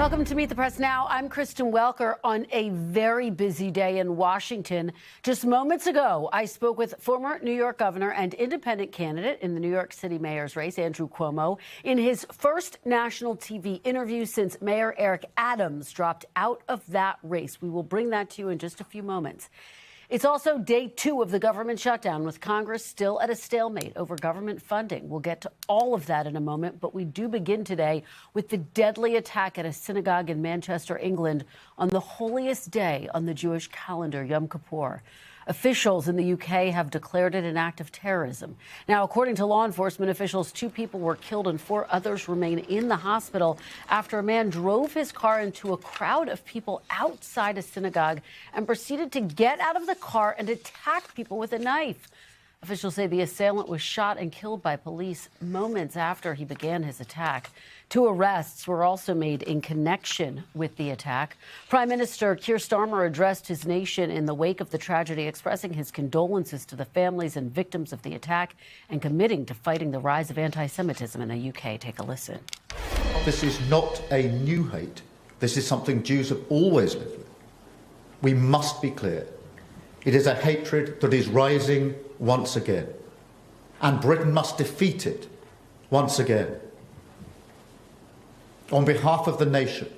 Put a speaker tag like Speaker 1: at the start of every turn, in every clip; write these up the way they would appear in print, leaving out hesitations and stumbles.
Speaker 1: Welcome to Meet the Press Now. I'm Kristen Welker on a very busy day in Washington. Just moments ago, I spoke with former New York governor and independent candidate in the New York City mayor's race, Andrew Cuomo, in his first national TV interview since Mayor Eric Adams dropped out of that race. We will bring that to you in just a few moments. It's also day 2 of the government shutdown, with Congress still at a stalemate over government funding. We'll get to all of that in a moment, but we do begin today with the deadly attack at a synagogue in Manchester, England, on the holiest day on the Jewish calendar, Yom Kippur. Officials in the UK have declared it an act of terrorism. Now, according to law enforcement officials, 2 people were killed and 4 others remain in the hospital after a man drove his car into a crowd of people outside a synagogue and proceeded to get out of the car and attack people with a knife. Officials say the assailant was shot and killed by police moments after he began his attack. 2 arrests were also made in connection with the attack. Prime Minister Keir Starmer addressed his nation in the wake of the tragedy, expressing his condolences to the families and victims of the attack and committing to fighting the rise of anti-Semitism in the UK. Take a listen.
Speaker 2: This is not a new hate. This is something Jews have always lived with. We must be clear. It is a hatred that is rising once again, and Britain must defeat it once again. On behalf of the nation,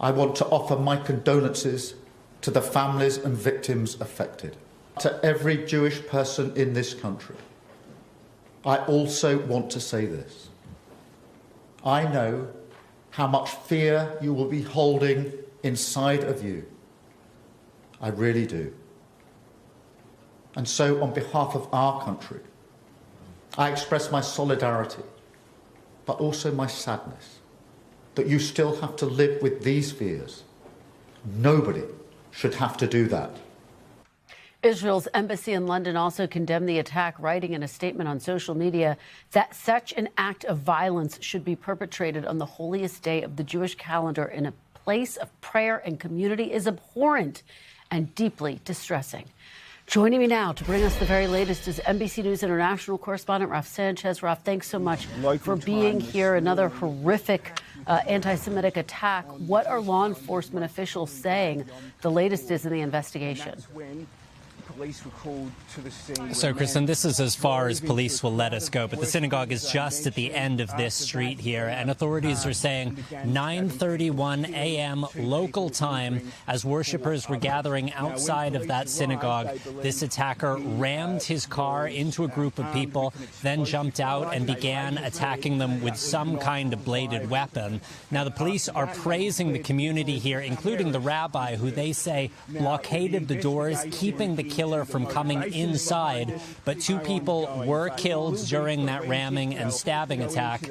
Speaker 2: I want to offer my condolences to the families and victims affected. To every Jewish person in this country, I also want to say this. I know how much fear you will be holding inside of you. I really do. And so, on behalf of our country, I express my solidarity, but also my sadness, that you still have to live with these fears. Nobody should have to do that.
Speaker 1: Israel's embassy in London also condemned the attack, writing in a statement on social media that such an act of violence should be perpetrated on the holiest day of the Jewish calendar in a place of prayer and community is abhorrent and deeply distressing. Joining me now to bring us the very latest is NBC News international correspondent Raf Sanchez. Raf, thanks so much for being here. Another horrific anti-Semitic attack. What are law enforcement officials saying the latest is in the investigation?
Speaker 3: Police were called to the scene.
Speaker 4: So, Kristen, this is as far as police will let us go. But the synagogue is just at the end of this street here, and authorities are saying 9:31 a.m. local time, as worshippers were gathering outside of that synagogue, this attacker rammed his car into a group of people, then jumped out and began attacking them with some kind of bladed weapon. Now, the police are praising the community here, including the rabbi, who they say blockaded the doors, keeping the killer from coming inside, but 2 people were killed during that ramming and stabbing attack.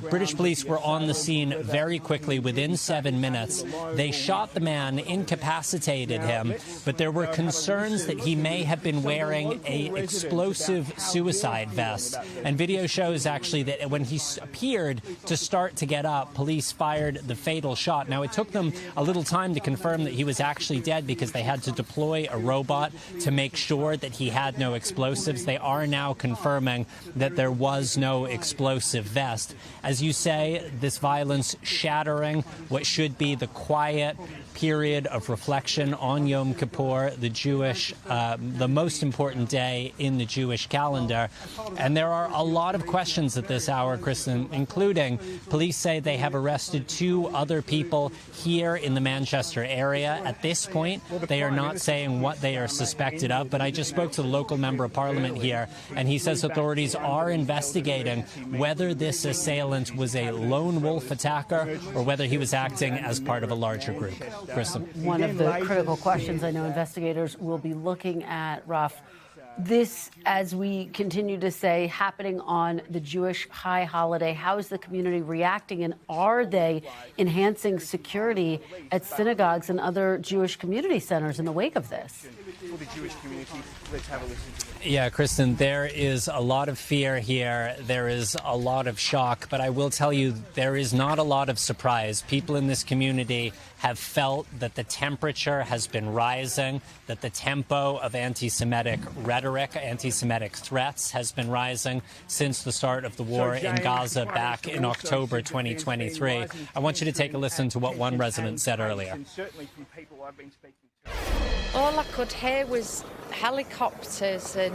Speaker 4: British police were on the scene very quickly, within 7 minutes. They shot the man, incapacitated him, but there were concerns that he may have been wearing an explosive suicide vest. And video shows actually that when he appeared to start to get up, police fired the fatal shot. Now, it took them a little time to confirm that he was actually dead because they had to deploy a robot to make sure that he had no explosives. They are now confirming that there was no explosive vest. As you say, this violence shattering what should be the quiet period of reflection on Yom Kippur, the most important day in the Jewish calendar. And there are a lot of questions at this hour, Kristen, including police say they have arrested 2 other people here in the Manchester area. At this point, they are not saying what they are suspected of, but I just spoke to the local member of parliament here, and he says authorities are investigating whether this assailant was a lone wolf attacker or whether he was acting as part of a larger group. Kristen.
Speaker 1: One of the critical questions I know investigators will be looking at, Raf, this, as we continue to say, happening on the Jewish high holiday. How is the community reacting, and are they enhancing security at synagogues and other Jewish community centers in the wake of this?
Speaker 3: For the Jewish community, let's have a listen to it.
Speaker 4: Yeah, Kristen, there is a lot of fear here. There is a lot of shock, but I will tell you there is not a lot of surprise. People in this community have felt that the temperature has been rising, that the tempo of anti-Semitic rhetoric rhetoric, anti-Semitic threats has been rising since the start of the war in Gaza back in October 2023. I want you to take a listen to what one resident said earlier.
Speaker 5: All I could hear was helicopters and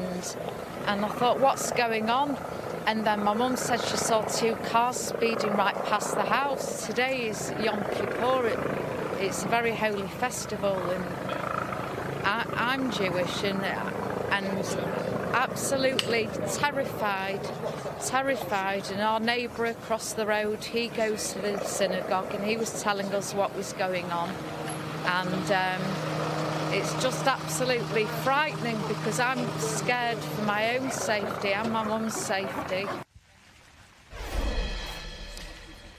Speaker 5: I thought, what's going on? And then my mum said she saw 2 cars speeding right past the house. Today is Yom Kippur. It's a very holy festival, and I'm Jewish and absolutely terrified. And our neighbour across the road, he goes to the synagogue, and he was telling us what was going on. And it's just absolutely frightening because I'm scared for my own safety and my mum's safety.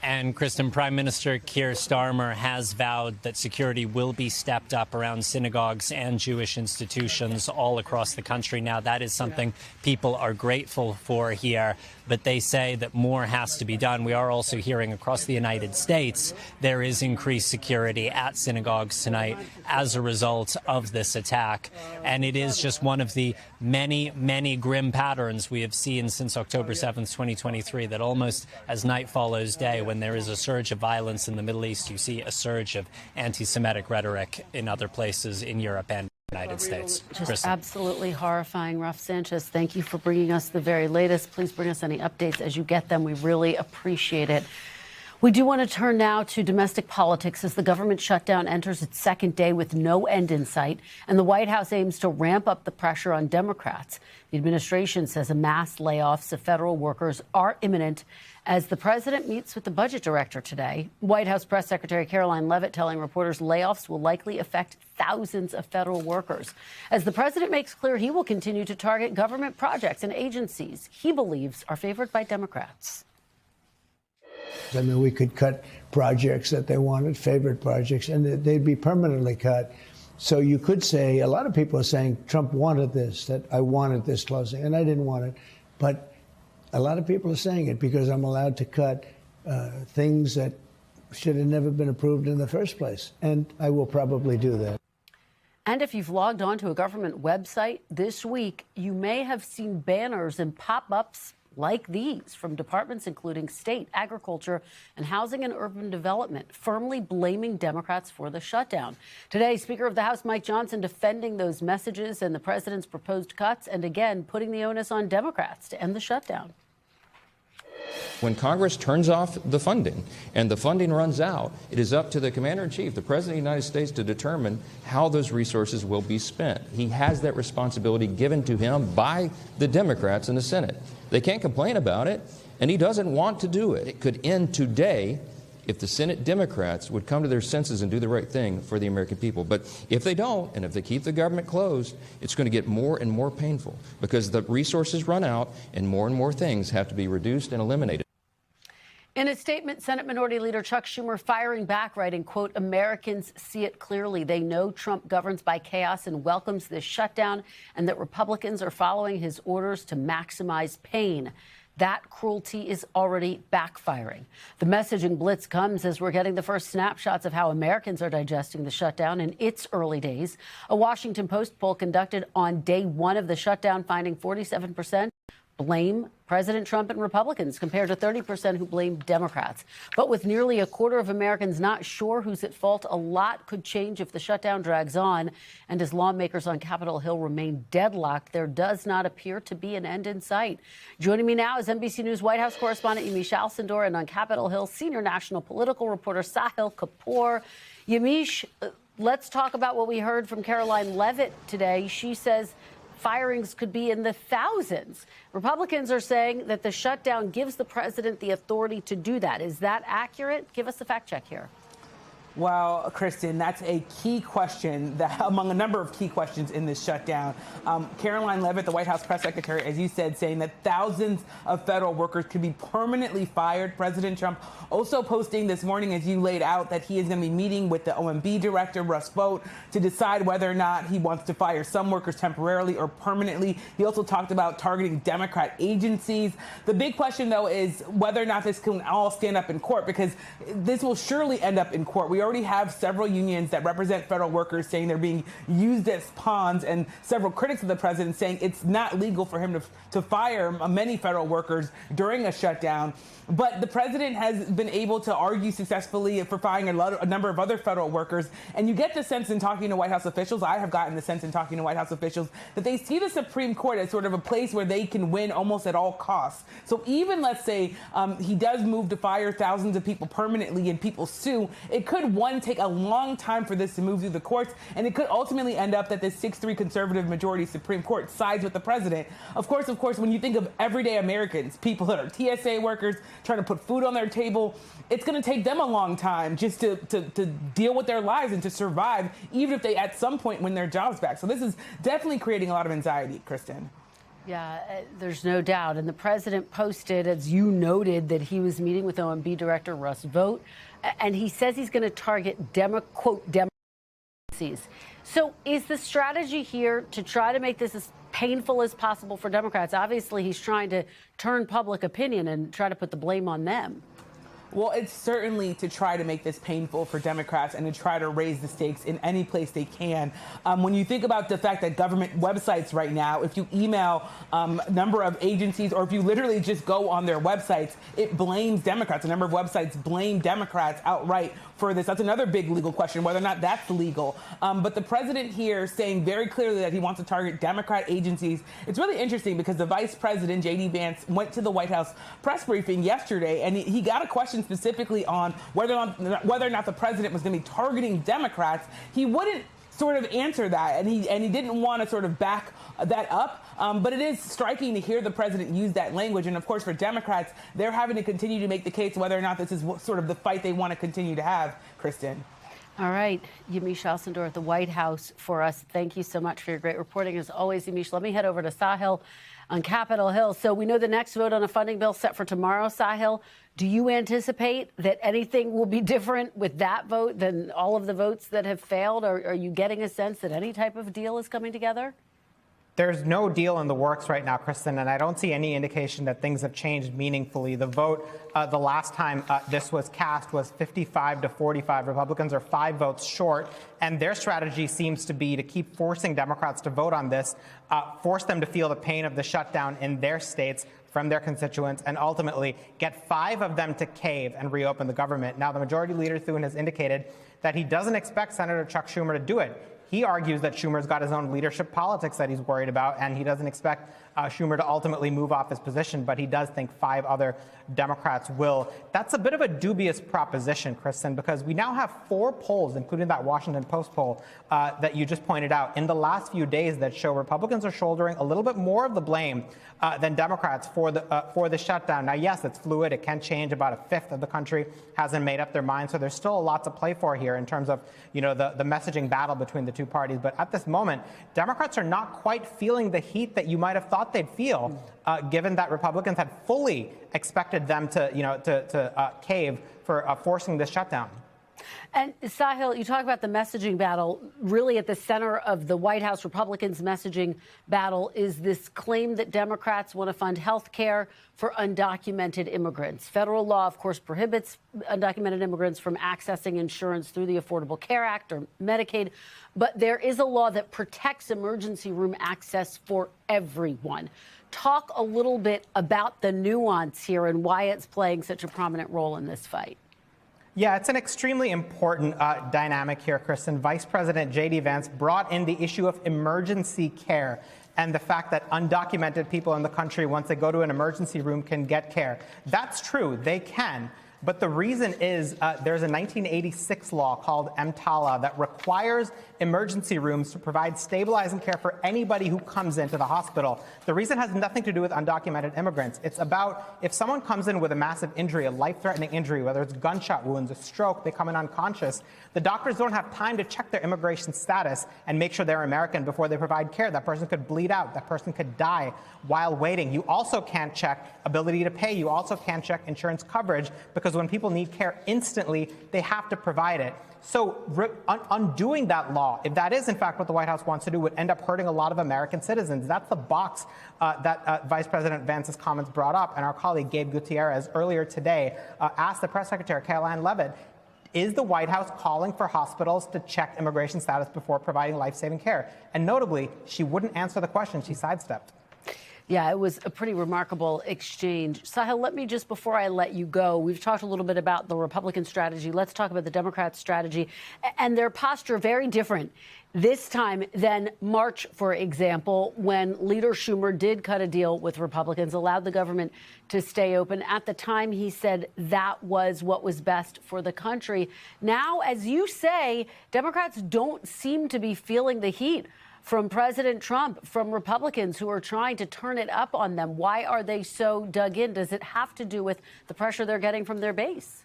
Speaker 4: And, Kristen, Prime Minister Keir Starmer has vowed that security will be stepped up around synagogues and Jewish institutions all across the country. Now, that is something people are grateful for here, but they say that more has to be done. We are also hearing across the United States there is increased security at synagogues tonight as a result of this attack. And it is just one of the many, many grim patterns we have seen since October 7th, 2023, that almost as night follows day, when there is a surge of violence in the Middle East, you see a surge of anti-Semitic rhetoric in other places in Europe and the United States.
Speaker 1: Just
Speaker 4: Kristen.
Speaker 1: absolutely horrifying. Ralph Sanchez, thank you for bringing us the very latest. Please bring us any updates as you get them. We really appreciate it. We do want to turn now to domestic politics as the government shutdown enters its second day with no end in sight, and the White House aims to ramp up the pressure on Democrats. The administration says a mass layoffs of federal workers are imminent as the president meets with the budget director today. White House Press Secretary Caroline Leavitt telling reporters layoffs will likely affect thousands of federal workers. As the president makes clear he will continue to target government projects and agencies he believes are favored by Democrats.
Speaker 6: I mean, we could cut projects that they wanted, favorite projects, and they'd be permanently cut. So you could say, a lot of people are saying Trump wanted this, that I wanted this closing, and I didn't want it. But a lot of people are saying it because I'm allowed to cut things that should have never been approved in the first place. And I will probably do that.
Speaker 1: And if you've logged onto a government website this week, you may have seen banners and pop-ups like these from departments including state, agriculture, and housing and urban development, firmly blaming Democrats for the shutdown. Today, Speaker of the House Mike Johnson defending those messages and the president's proposed cuts, and again putting the onus on Democrats to end the shutdown.
Speaker 7: When Congress turns off the funding and the funding runs out, it is up to the Commander-in-Chief, the President of the United States, to determine how those resources will be spent. He has that responsibility given to him by the Democrats in the Senate. They can't complain about it, and he doesn't want to do it. It could end today if the Senate Democrats would come to their senses and do the right thing for the American people. But if they don't, and if they keep the government closed, it's going to get more and more painful because the resources run out and more things have to be reduced and eliminated.
Speaker 1: In a statement, Senate Minority Leader Chuck Schumer firing back, writing, quote, Americans see it clearly. They know Trump governs by chaos and welcomes this shutdown, and that Republicans are following his orders to maximize pain. That cruelty is already backfiring. The messaging blitz comes as we're getting the first snapshots of how Americans are digesting the shutdown in its early days. A Washington Post poll conducted on day one of the shutdown finding 47% blame President Trump and Republicans, compared to 30% who blame Democrats. But with nearly a quarter of Americans not sure who's at fault, a lot could change if the shutdown drags on. And as lawmakers on Capitol Hill remain deadlocked, there does not appear to be an end in sight. Joining me now is NBC News White House correspondent Yamiche Alcindor, and on Capitol Hill, senior national political reporter Sahil Kapoor. Yamiche, let's talk about what we heard from Caroline Leavitt today. She says firings could be in the thousands. Republicans are saying that the shutdown gives the president the authority to do that. Is that accurate? Give us a fact check here.
Speaker 8: Well, Kristen, that's a key question that among a number of key questions in this shutdown. Caroline Leavitt, the White House press secretary, as you said, saying that thousands of federal workers could be permanently fired. President Trump also posting this morning, as you laid out, that he is going to be meeting with the OMB director, Russ Vought, to decide whether or not he wants to fire some workers temporarily or permanently. He also talked about targeting Democrat agencies. The big question, though, is whether or not this can all stand up in court, because this will surely end up in court. We We already have several unions that represent federal workers saying they're being used as pawns, and several critics of the president saying it's not legal for him to fire many federal workers during a shutdown. But the president has been able to argue successfully for firing a number of other federal workers. And you get the sense in talking to White House officials, I have gotten the sense in talking to White House officials, that they see the Supreme Court as sort of a place where they can win almost at all costs. So even, let's say, he does move to fire thousands of people permanently and people sue, it could, one, take a long time for this to move through the courts, and it could ultimately end up that this 6-3 conservative majority Supreme Court sides with the president. Of course, when you think of everyday Americans, people that are TSA workers, trying to put food on their table, it's going to take them a long time just to deal with their lives and to survive, even if they at some point win their jobs back. So this is definitely creating a lot of anxiety, Kristen.
Speaker 1: Yeah, there's no doubt. And the president posted, as you noted, that he was meeting with OMB Director Russ Vought, and he says he's going to target quote, Democrats. So is the strategy here to try to make this as painful as possible for Democrats? Obviously, he's trying to turn public opinion and try to put the blame on them.
Speaker 8: Well, it's certainly to try to make this painful for Democrats and to try to raise the stakes in any place they can. When you think about the fact that government websites right now, if you email a number of agencies or if you literally just go on their websites, it blames Democrats. A number of websites blame Democrats outright for this. That's another big legal question, whether or not that's legal. But the president here saying very clearly that he wants to target Democrat agencies. It's really interesting because the vice president, J.D. Vance, went to the White House press briefing yesterday, and he got a question specifically on whether or not the president was going to be targeting Democrats. He wouldn't sort of answer that, and he didn't want to sort of back that up. But it is striking to hear the president use that language. And of course, for Democrats, they're having to continue to make the case whether or not this is sort of the fight they want to continue to have, Kristen.
Speaker 1: All right, Yamiche Alcindor at the White House for us. Thank you so much for your great reporting as always, Yamiche. Let me head over to Sahil on Capitol Hill. So we know the next vote on a funding bill set for tomorrow, Sahil. Do you anticipate that anything will be different with that vote than all of the votes that have failed? Or are you getting a sense that any type of deal is coming together?
Speaker 9: There's no deal in the works right now, Kristen, and I don't see any indication that things have changed meaningfully. The vote the last time this was cast was 55 to 45. Republicans are 5 votes short, and their strategy seems to be to keep forcing Democrats to vote on this, force them to feel the pain of the shutdown in their states from their constituents, and ultimately get 5 of them to cave and reopen the government. Now, the Majority Leader Thune has indicated that he doesn't expect Senator Chuck Schumer to do it. He argues that Schumer's got his own leadership politics that he's worried about, and he doesn't expect Schumer to ultimately move off his position, but he does think 5 other Democrats will. That's a bit of a dubious proposition, Kristen, because we now have 4 polls, including that Washington Post poll that you just pointed out, in the last few days that show Republicans are shouldering a little bit more of the blame than Democrats for the shutdown. Now, yes, it's fluid. It can change. About a fifth of the country hasn't made up their mind, so there's still a lot to play for here in terms of, the messaging battle between the two parties. But at this moment, Democrats are not quite feeling the heat that you might have thought they'd feel, given that Republicans had fully expected them to cave for forcing this shutdown.
Speaker 1: And Sahil, you talk about the messaging battle. Really at the center of the White House Republicans' messaging battle is this claim that Democrats want to fund health care for undocumented immigrants. Federal law, of course, prohibits undocumented immigrants from accessing insurance through the Affordable Care Act or Medicaid. But there is a law that protects emergency room access for everyone. Talk a little bit about the nuance here and why it's playing such a prominent role in this fight.
Speaker 9: Yeah, it's an extremely important dynamic here, Kristen. Vice President J.D. Vance brought in the issue of emergency care and the fact that undocumented people in the country, once they go to an emergency room, can get care. That's true. They can. But the reason is there's a 1986 law called EMTALA that requires emergency rooms to provide stabilizing care for anybody who comes into the hospital. The reason has nothing to do with undocumented immigrants. It's about if someone comes in with a massive injury, a life-threatening injury, whether it's gunshot wounds, a stroke, they come in unconscious, the doctors don't have time to check their immigration status and make sure they're American before they provide care. That person could bleed out. That person could die while waiting. You also can't check ability to pay. You also can't check insurance coverage because when people need care instantly, they have to provide it. So undoing that law, if that is in fact what the White House wants to do, would end up hurting a lot of American citizens. That's the box that Vice President Vance's comments brought up. And our colleague Gabe Gutierrez earlier today asked the press secretary, Caroline Leavitt, Is the White House calling for hospitals to check immigration status before providing life-saving care? And notably, she wouldn't answer the question. She sidestepped.
Speaker 1: Yeah, it was a pretty remarkable exchange. Sahil, let me just, before I let you go, we've talked a little bit about the Republican strategy. Let's talk about the Democrat strategy and their posture, very different this time than March, for example, when Leader Schumer did cut a deal with Republicans, allowed the government to stay open. At the time, he said that was what was best for the country. Now, as you say, Democrats don't seem to be feeling the heat from President Trump, from Republicans who are trying to turn it up on them. Why are they so dug in? Does it have to do with the pressure they're getting from their base?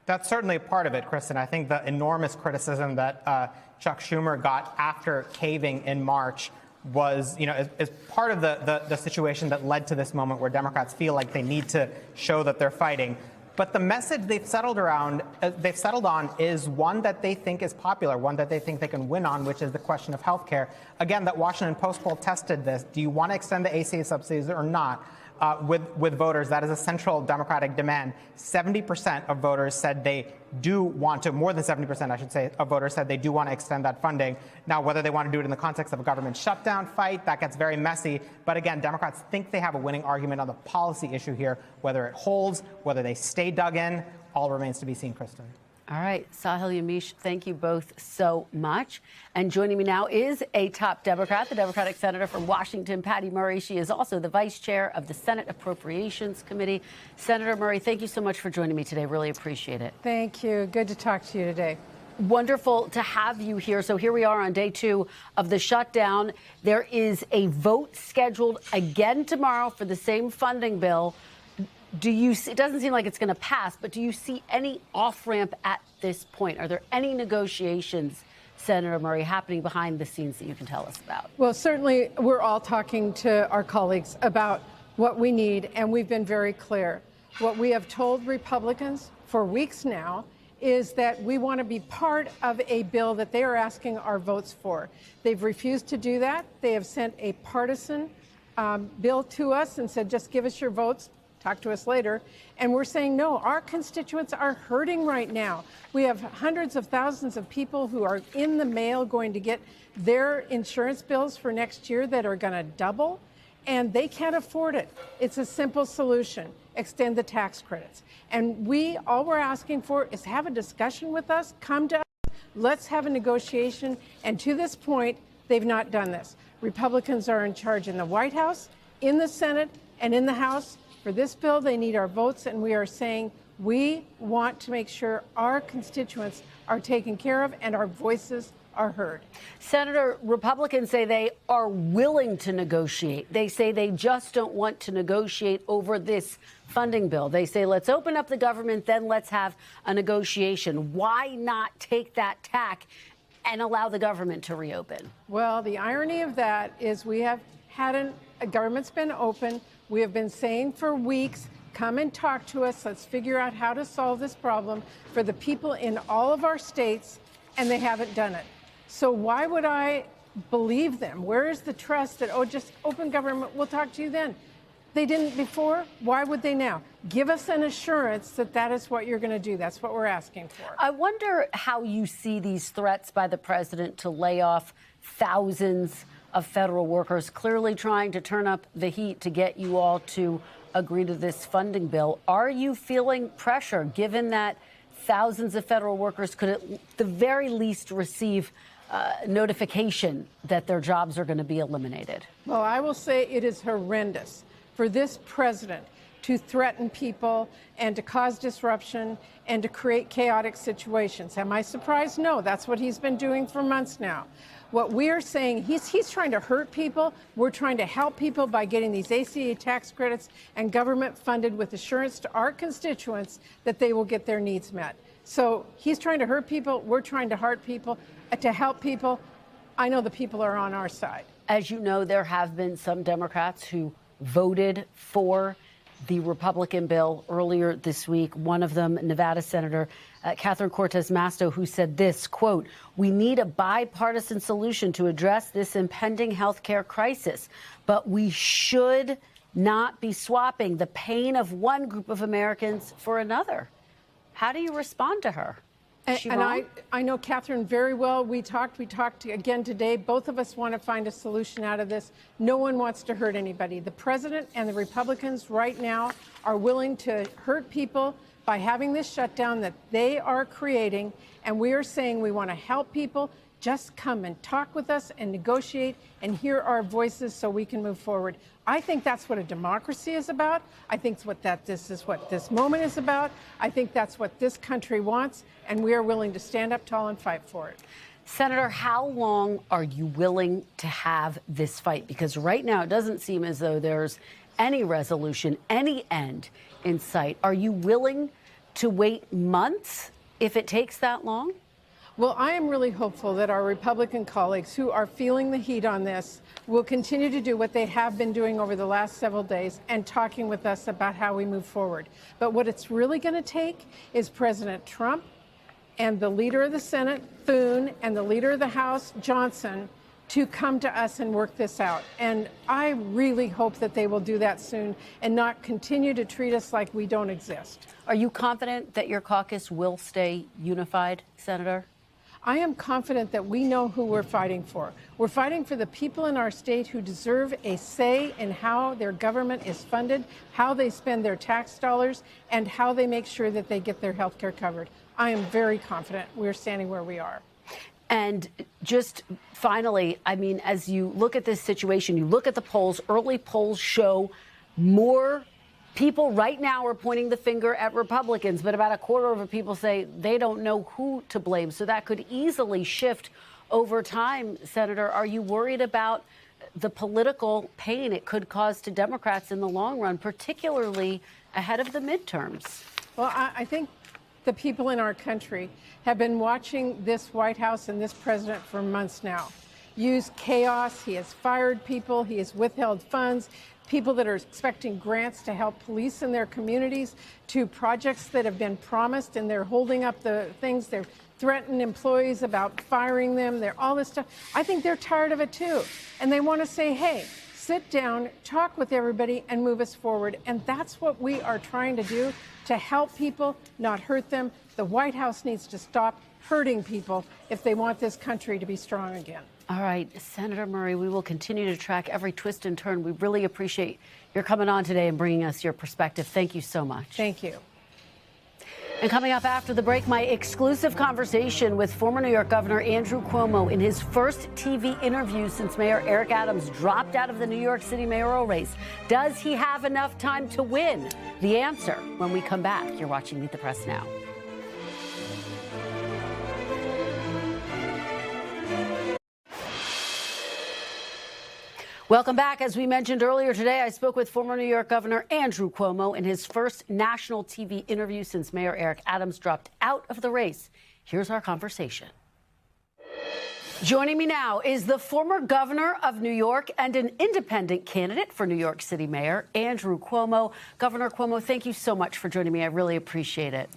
Speaker 9: That's certainly a part of it, Kristen. I think the enormous criticism that Chuck Schumer got after caving in March was, is part of the situation that led to this moment where Democrats feel like they need to show that they're fighting. But the message they've settled on is one that they think is popular, one that they think they can win on, which is the question of health care. Again, that Washington Post poll tested this. Do you want to extend the ACA subsidies or not? With voters, that is a central Democratic demand. 70% of voters said they do want to, more than 70%, I should say, of voters said they do want to extend that funding. Now, whether they want to do it in the context of a government shutdown fight, that gets very messy. But again, Democrats think they have a winning argument on the policy issue here. Whether it holds, whether they stay dug in, all remains to be seen, Kristen.
Speaker 1: All right, Sahil, Yamiche, thank you both so much. And joining me now is a top Democrat, the Democratic Senator from Washington, Patty Murray. She is also the Vice Chair of the Senate Appropriations Committee. Senator Murray, thank you so much for joining me today. Really appreciate it.
Speaker 10: Thank you. Good to talk to you today.
Speaker 1: Wonderful to have you here. So here we are on day 2 of the shutdown. There is a vote scheduled again tomorrow for the same funding bill. It doesn't seem like it's going to pass, but do you see any off-ramp at this point? Are there any negotiations, Senator Murray, happening behind the scenes that you can tell us about?
Speaker 10: Well, certainly we're all talking to our colleagues about what we need, and we've been very clear. What we have told Republicans for weeks now is that we want to be part of a bill that they are asking our votes for. They've refused to do that. They have sent a partisan bill to us and said, just give us your votes. Talk to us later. And we're saying, no, our constituents are hurting right now. We have hundreds of thousands of people who are in the mail going to get their insurance bills for next year that are going to double, and they can't afford it. It's a simple solution. Extend the tax credits. And all we're asking for is have a discussion with us, come to us, let's have a negotiation. And to this point, they've not done this. Republicans are in charge in the White House, in the Senate, and in the House. For this bill, they need our votes, and we are saying we want to make sure our constituents are taken care of and our voices are heard.
Speaker 1: Senator, Republicans say they are willing to negotiate. They say they just don't want to negotiate over this funding bill. They say, let's open up the government, then let's have a negotiation. Why not take that tack and allow the government to reopen?
Speaker 10: Well, the irony of that is we have had a government's been open. We have been saying for weeks, come and talk to us. Let's figure out how to solve this problem for the people in all of our states, and they haven't done it. So why would I believe them? Where is the trust that, just open government, we'll talk to you then? They didn't before. Why would they now? Give us an assurance that that is what you're going to do. That's what we're asking for.
Speaker 1: I wonder how you see these threats by the president to lay off thousands of federal workers, clearly trying to turn up the heat to get you all to agree to this funding bill. Are you feeling pressure, given that thousands of federal workers could at the very least receive notification that their jobs are going to be eliminated?
Speaker 10: Well, I will say it is horrendous for this president to threaten people and to cause disruption and to create chaotic situations. Am I surprised? No, that's what he's been doing for months now. What we're saying, he's trying to hurt people. We're trying to help people by getting these ACA tax credits and government funded with assurance to our constituents that they will get their needs met. So he's trying to hurt people. We're trying to help people. I know the people are on our side.
Speaker 1: As you know, there have been some Democrats who voted for the Republican bill earlier this week. One of them, Nevada Senator Catherine Cortez Masto, who said this, quote, "We need a bipartisan solution to address this impending health care crisis, but we should not be swapping the pain of one group of Americans for another." How do you respond to her?
Speaker 10: And I know Catherine very well. We talked again today. Both of us want to find a solution out of this. No one wants to hurt anybody. The president and the Republicans right now are willing to hurt people by having this shutdown that they are creating. And we are saying we want to help people. Just come and talk with us and negotiate and hear our voices so we can move forward. I think that's what a democracy is about. I think this is what this moment is about. I think that's what this country wants, and we are willing to stand up tall and fight for it.
Speaker 1: Senator, how long are you willing to have this fight? Because right now it doesn't seem as though there's any resolution, any end in sight. Are you willing to wait months if it takes that long?
Speaker 10: Well, I am really hopeful that our Republican colleagues who are feeling the heat on this will continue to do what they have been doing over the last several days and talking with us about how we move forward. But what it's really going to take is President Trump and the leader of the Senate, Thune, and the leader of the House, Johnson, to come to us and work this out. And I really hope that they will do that soon and not continue to treat us like we don't exist.
Speaker 1: Are you confident that your caucus will stay unified, Senator?
Speaker 10: I am confident that we know who we're fighting for. We're fighting for the people in our state who deserve a say in how their government is funded, how they spend their tax dollars, and how they make sure that they get their health care covered. I am very confident we're standing where we are.
Speaker 1: And just finally, I mean, as you look at this situation, you look at the polls, early polls show more people right now are pointing the finger at Republicans, but about a quarter of the people say they don't know who to blame. So that could easily shift over time. Senator, are you worried about the political pain it could cause to Democrats in the long run, particularly ahead of the midterms?
Speaker 10: Well, I think the people in our country have been watching this White House and this president for months now use chaos. He has fired people. He has withheld funds. People that are expecting grants to help police in their communities, to projects that have been promised, and they're holding up the things. They're threatening employees about firing them. They're all this stuff. I think they're tired of it, too. And they want to say, hey, sit down, talk with everybody, and move us forward. And that's what we are trying to do, to help people, not hurt them. The White House needs to stop hurting people if they want this country to be strong again.
Speaker 1: All right, Senator Murray, we will continue to track every twist and turn. We really appreciate your coming on today and bringing us your perspective. Thank you so much.
Speaker 10: Thank you.
Speaker 1: And coming up after the break, my exclusive conversation with former New York Governor Andrew Cuomo in his first TV interview since Mayor Eric Adams dropped out of the New York City mayoral race. Does he have enough time to win? The answer when we come back. You're watching Meet the Press Now. Welcome back. As we mentioned earlier today, I spoke with former New York Governor Andrew Cuomo in his first national TV interview since Mayor Eric Adams dropped out of the race. Here's our conversation. Joining me now is the former governor of New York and an independent candidate for New York City mayor, Andrew Cuomo. Governor Cuomo, thank you so much for joining me. I really appreciate it.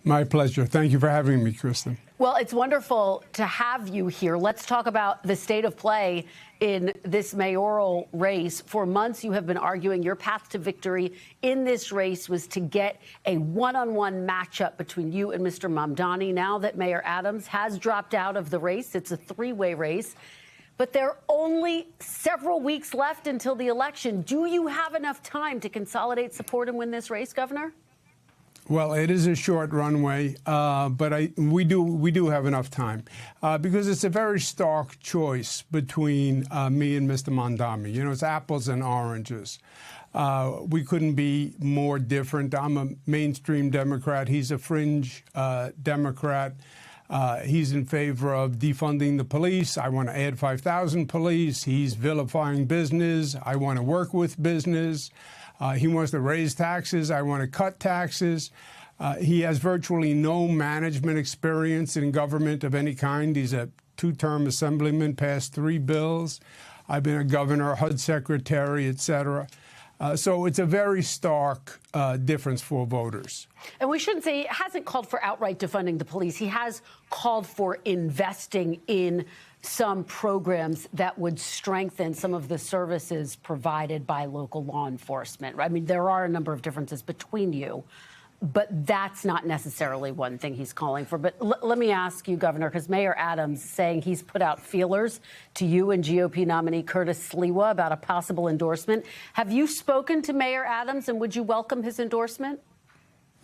Speaker 11: My pleasure. Thank you for having me, Kristen.
Speaker 1: Well, it's wonderful to have you here. Let's talk about the state of play in this mayoral race. For months, you have been arguing your path to victory in this race was to get a one-on-one matchup between you and Mr. Mamdani. Now that Mayor Adams has dropped out of the race, it's a three-way race. But there are only several weeks left until the election. Do you have enough time to consolidate support and win this race, Governor?
Speaker 11: Well, it is a short runway, but we do have enough time because it's a very stark choice between me and Mr. Mamdani. You know, it's apples and oranges. We couldn't be more different. I'm a mainstream Democrat. He's a fringe Democrat. He's in favor of defunding the police. I want to add 5,000 police. He's vilifying business. I want to work with business. He wants to raise taxes. I want to cut taxes. He has virtually no management experience in government of any kind. He's a two-term assemblyman, passed 3 bills. I've been a governor, HUD secretary, et cetera. So it's a very stark difference for voters.
Speaker 1: And we shouldn't say he hasn't called for outright defunding the police. He has called for investing in some programs that would strengthen some of the services provided by local law enforcement. I mean, there are a number of differences between you. But that's not necessarily one thing he's calling for. But let me ask you, Governor, because Mayor Adams is saying he's put out feelers to you and GOP nominee Curtis Sliwa about a possible endorsement. Have you spoken to Mayor Adams, and would you welcome his endorsement?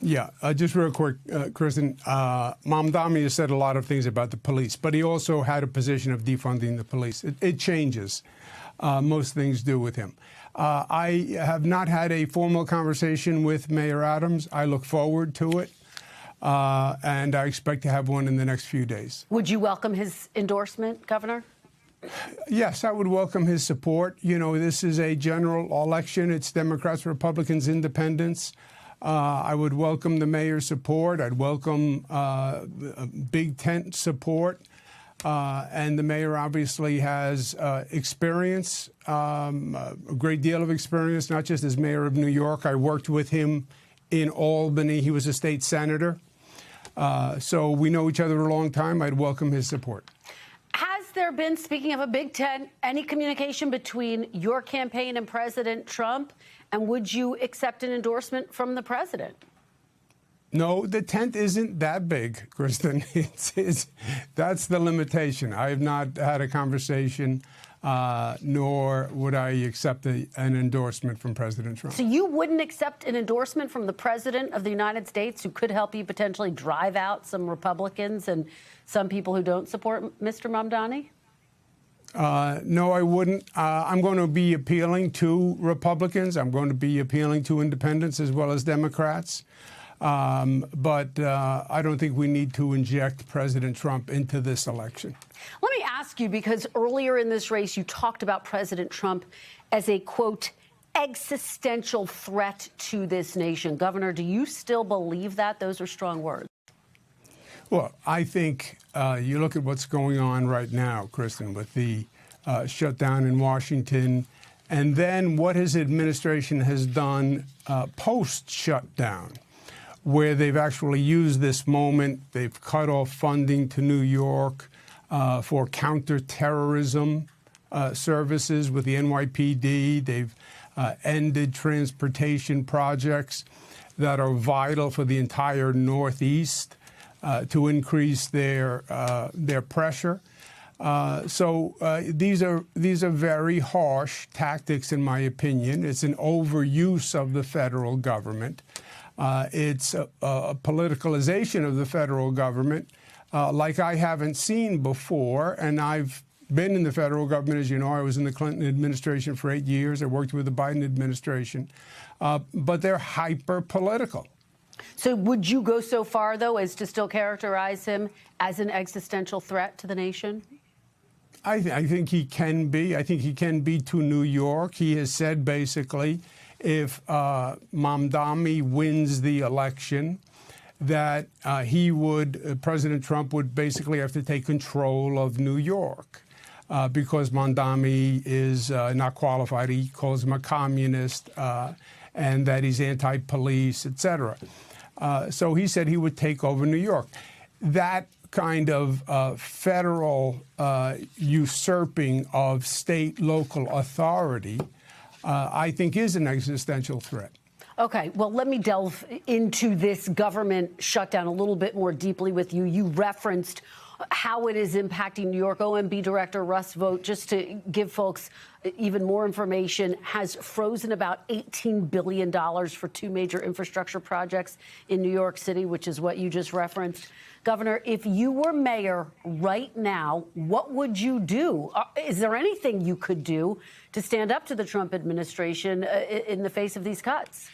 Speaker 11: Yeah, just real quick, Kristen, Mamdani has said a lot of things about the police, but he also had a position of defunding the police. It changes. Most things do with him. I have not had a formal conversation with Mayor Adams. I look forward to it, and I expect to have one in the next few days.
Speaker 1: Would you welcome his endorsement, Governor?
Speaker 11: Yes, I would welcome his support. You know, this is a general election. It's Democrats, Republicans, Independents. I would welcome the mayor's support. I'd welcome big tent support. And the mayor obviously has experience, a great deal of experience, not just as mayor of New York. I worked with him in Albany. He was a state senator. So we know each other a long time. I'd welcome his support.
Speaker 1: Has there been, speaking of a Big Tent, any communication between your campaign and President Trump? And would you accept an endorsement from the president?
Speaker 11: No, the tent isn't that big, Kristen. That's the limitation. I have not had a conversation, nor would I accept an endorsement from President Trump.
Speaker 1: So you wouldn't accept an endorsement from the president of the United States, who could help you potentially drive out some Republicans and some people who don't support Mr. Mamdani?
Speaker 11: No, I wouldn't. I'm going to be appealing to Republicans. I'm going to be appealing to independents as well as Democrats. But I don't think we need to inject President Trump into this election.
Speaker 1: Let me ask you, because earlier in this race, you talked about President Trump as a, quote, existential threat to this nation. Governor, do you still believe that? Those are strong words.
Speaker 11: Well, I think you look at what's going on right now, Kristen, with the shutdown in Washington, and then what his administration has done post-shutdown, where they've actually used this moment. They've cut off funding to New York for counterterrorism services with the NYPD. They've ended transportation projects that are vital for the entire Northeast to increase their pressure. So these are very harsh tactics, in my opinion. It's an overuse of the federal government. It's a politicalization of the federal government like I haven't seen before. And I've been in the federal government, as you know. I was in the Clinton administration for 8 years. I worked with the Biden administration. But they're hyper-political.
Speaker 1: So would you go so far, though, as to still characterize him as an existential threat to the nation?
Speaker 11: I think he can be. I think he can be to New York. He has said, basically, if Mamdani wins the election, that President Trump would basically have to take control of New York because Mamdani is not qualified. He calls him a communist and that he's anti-police, et cetera. So he said he would take over New York. That kind of federal usurping of state local authority, I think, is an existential threat.
Speaker 1: Okay, well, let me delve into this government shutdown a little bit more deeply with you. You referenced how it is impacting New York. OMB Director Russ Vought, just to give folks even more information, has frozen about $18 billion for two major infrastructure projects in New York City, which is what you just referenced. Governor, if you were mayor right now, what would you do? Is there anything you could do to stand up to the Trump administration in the face of these cuts?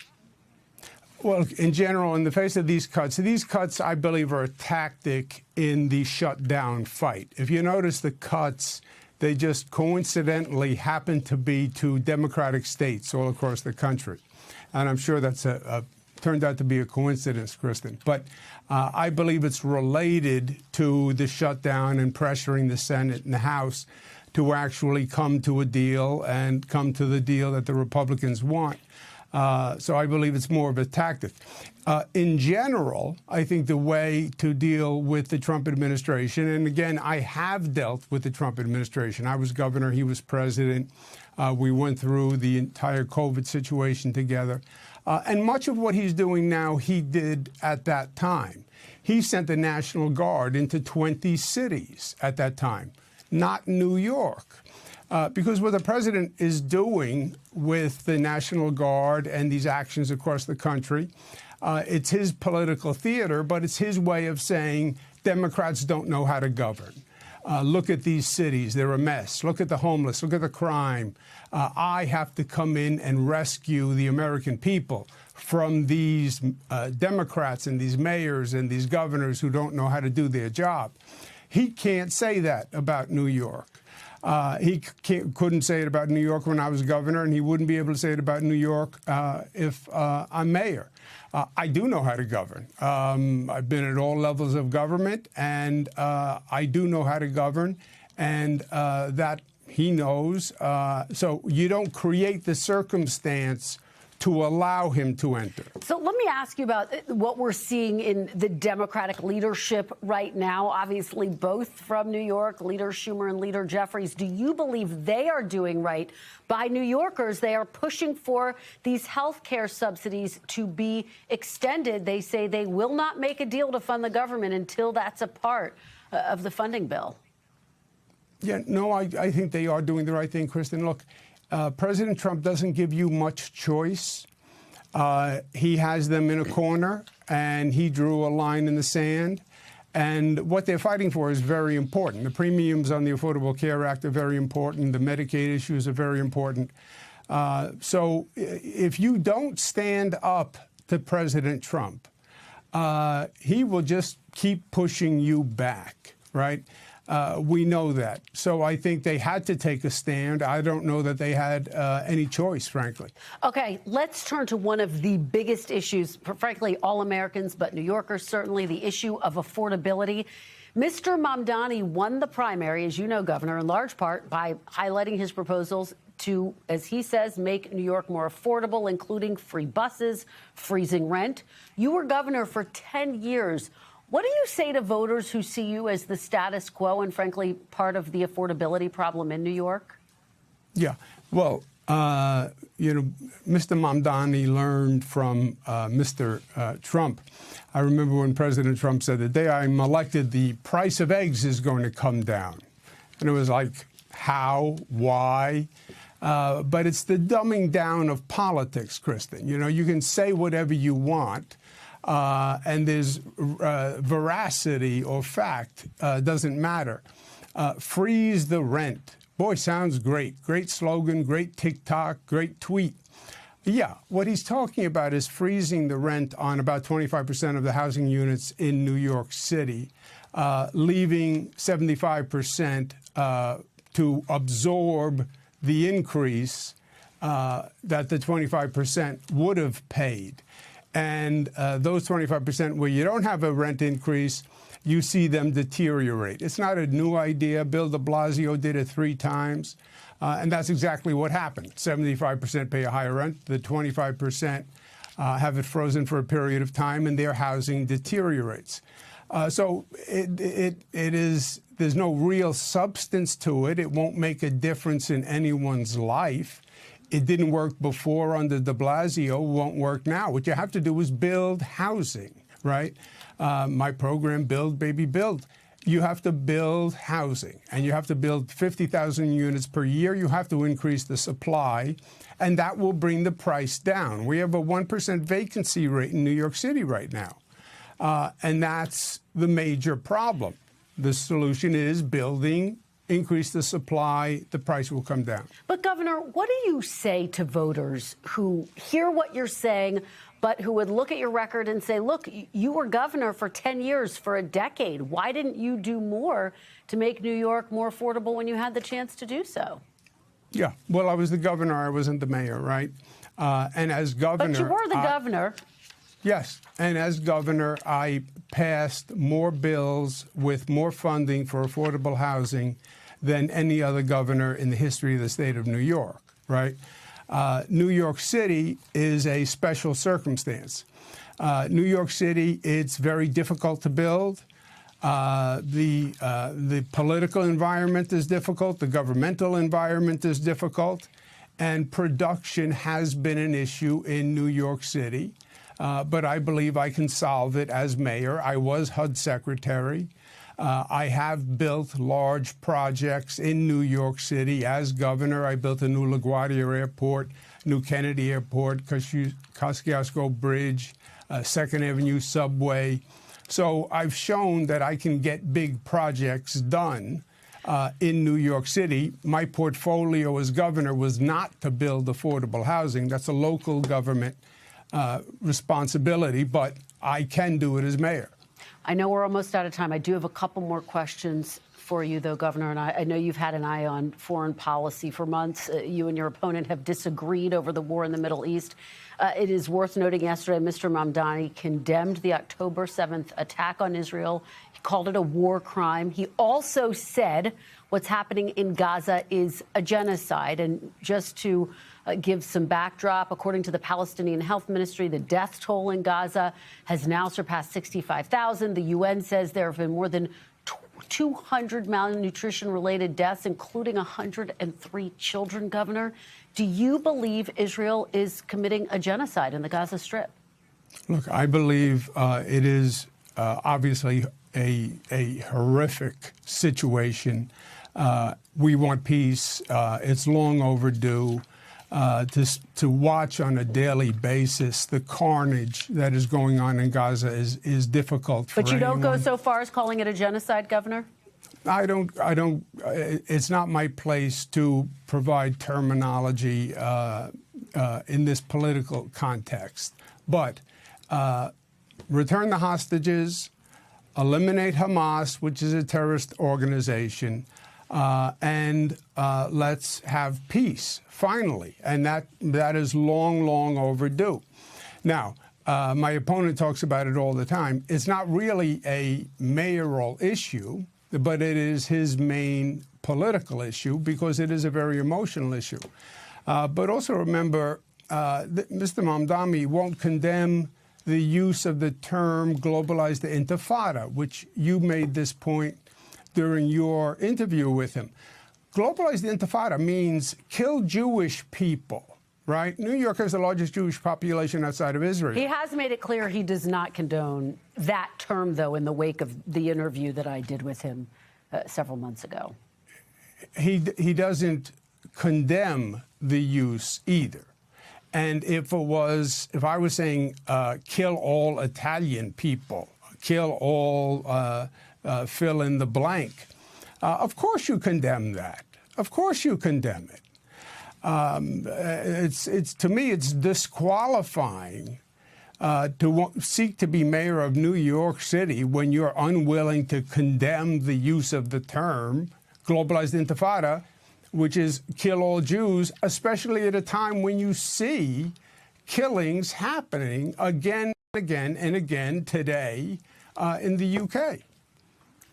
Speaker 11: Well, in general, in the face of these cuts, I believe, are a tactic in the shutdown fight. If you notice the cuts, they just coincidentally happen to be to Democratic states all across the country. And I'm sure that's turned out to be a coincidence, Kristen. But I believe it's related to the shutdown and pressuring the Senate and the House to actually come to a deal and come to the deal that the Republicans want. So I believe it's more of a tactic. In general, I think the way to deal with the Trump administration, and again, I have dealt with the Trump administration. I was governor, he was president. We went through the entire COVID situation together. And much of what he's doing now, he did at that time. He sent the National Guard into 20 cities at that time, not New York. Because what the president is doing with the National Guard and these actions across the country, it's his political theater, but it's his way of saying Democrats don't know how to govern. Look at these cities. They're a mess. Look at the homeless. Look at the crime. I have to come in and rescue the American people from these Democrats and these mayors and these governors who don't know how to do their job. He can't say that about New York. He couldn't say it about New York when I was governor, and he wouldn't be able to say it about New York if I'm mayor. I do know how to govern. I've been at all levels of government, and I do know how to govern, and that he knows. So you don't create the circumstance to allow him to enter.
Speaker 1: So let me ask you about what we're seeing in the Democratic leadership right now, obviously both from New York, Leader Schumer and Leader Jeffries. Do you believe they are doing right by New Yorkers? They are pushing for these health care subsidies to be extended. They say they will not make a deal to fund the government until that's a part of the funding bill.
Speaker 11: Yeah, no, I think they are doing the right thing, Kristen. Look, President Trump doesn't give you much choice. He has them in a corner, and he drew a line in the sand. And what they're fighting for is very important. The premiums on the Affordable Care Act are very important. The Medicaid issues are very important. So if you don't stand up to President Trump, he will just keep pushing you back, right? We know that. So I think they had to take a stand. I don't know that they had any choice, frankly.
Speaker 1: Okay, let's turn to one of the biggest issues for, frankly, all Americans, but New Yorkers certainly, the issue of affordability. Mr. Mamdani won the primary, as you know, Governor, in large part by highlighting his proposals to, as he says, make New York more affordable, including free buses, freezing rent. You were governor for 10 years. What do you say to voters who see you as the status quo and, frankly, part of the affordability problem in New York? Yeah, well, you know, Mr. Mamdani learned from Mr. Trump. I remember when President Trump said, the day I'm elected, the price of eggs is going to come down. And it was like, how, why? But it's the dumbing down of politics, Kristen. You know, you can say whatever you want. And there's veracity or fact doesn't matter. Freeze the rent. Boy, sounds great. Great slogan, great TikTok, great tweet. Yeah, what he's talking about is freezing the rent on about 25% of the housing units in New York City, leaving 75% to absorb the increase that the 25% would have paid. And those 25% where you don't have a rent increase, you see them deteriorate. It's not a new idea. Bill de Blasio did it 3 times. And that's exactly what happened. 75% pay a higher rent. The 25% have it frozen for a period of time, and their housing deteriorates. So there's no real substance to it. It won't make a difference in anyone's life. It didn't work before under de Blasio, won't work now. What you have to do is build housing, right? My program, Build, Baby, Build. You have to build housing, and you have to build 50,000 units per year. You have to increase the supply, and that will bring the price down. We have a 1% vacancy rate in New York City right now, and that's the major problem. The solution is building, increase the supply, the price will come down. But, Governor, what do you say to voters who hear what you're saying, but who would look at your record and say, look, you were governor for 10 years, for a decade. Why didn't you do more to make New York more affordable when you had the chance to do so? Yeah, well, I was the governor. I wasn't the mayor, right? And as governor... But you were the governor. Yes, and as governor, I passed more bills with more funding for affordable housing than any other governor in the history of the state of New York, right?
Speaker 11: New York City is a special circumstance. New York City, it's very difficult to build. The political environment is difficult. The governmental environment is difficult. And production has been an issue in New York City. But I believe I can solve it as mayor. I was HUD secretary. I have built large projects in New York City. As governor, I built a new LaGuardia Airport, new Kennedy Airport, Kosciuszko Bridge, 2nd Avenue subway. So I've shown that I can get big projects done in New York City. My portfolio as governor was not to build affordable housing. That's a local government responsibility, but I can do it as mayor.
Speaker 1: I know we're almost out of time. I do have a couple more questions for you, though, Governor, and I know you've had an eye on foreign policy for months. You and your opponent have disagreed over the war in the Middle East. It is worth noting yesterday, Mr. Mamdani condemned the October 7th attack on Israel. He called it a war crime. He also said what's happening in Gaza is a genocide. And just to give some backdrop, according to the Palestinian Health Ministry, the death toll in Gaza has now surpassed 65,000. The UN says there have been more than 200 malnutrition-related deaths, including 103 children, Governor. Do you believe Israel is committing a genocide in the Gaza Strip?
Speaker 11: Look, I believe it is obviously a horrific situation. We want peace. It's long overdue. To watch on a daily basis the carnage that is going on in Gaza is difficult for anyone.
Speaker 1: But you don't go so far as calling it a genocide, Governor?
Speaker 11: I don't. It's not my place to provide terminology in this political context. But return the hostages, eliminate Hamas, which is a terrorist organization, and let's have peace, finally. And that is long, long overdue. Now, my opponent talks about it all the time. It's not really a mayoral issue, but it is his main political issue because it is a very emotional issue. But also remember, Mr. Mamdani won't condemn the use of the term globalized intifada, which you made this point during your interview with him. Globalized intifada means kill Jewish people, right? New York has the largest Jewish population outside of Israel.
Speaker 1: He has made it clear he does not condone that term, though, in the wake of the interview that I did with him several months ago.
Speaker 11: He doesn't condemn the use either. And if I was saying kill all Italian people, kill all fill in the blank, of course you condemn that. Of course you condemn it. To me, it's disqualifying to seek to be mayor of New York City when you're unwilling to condemn the use of the term globalized intifada, which is kill all Jews, especially at a time when you see killings happening again and again today in the UK.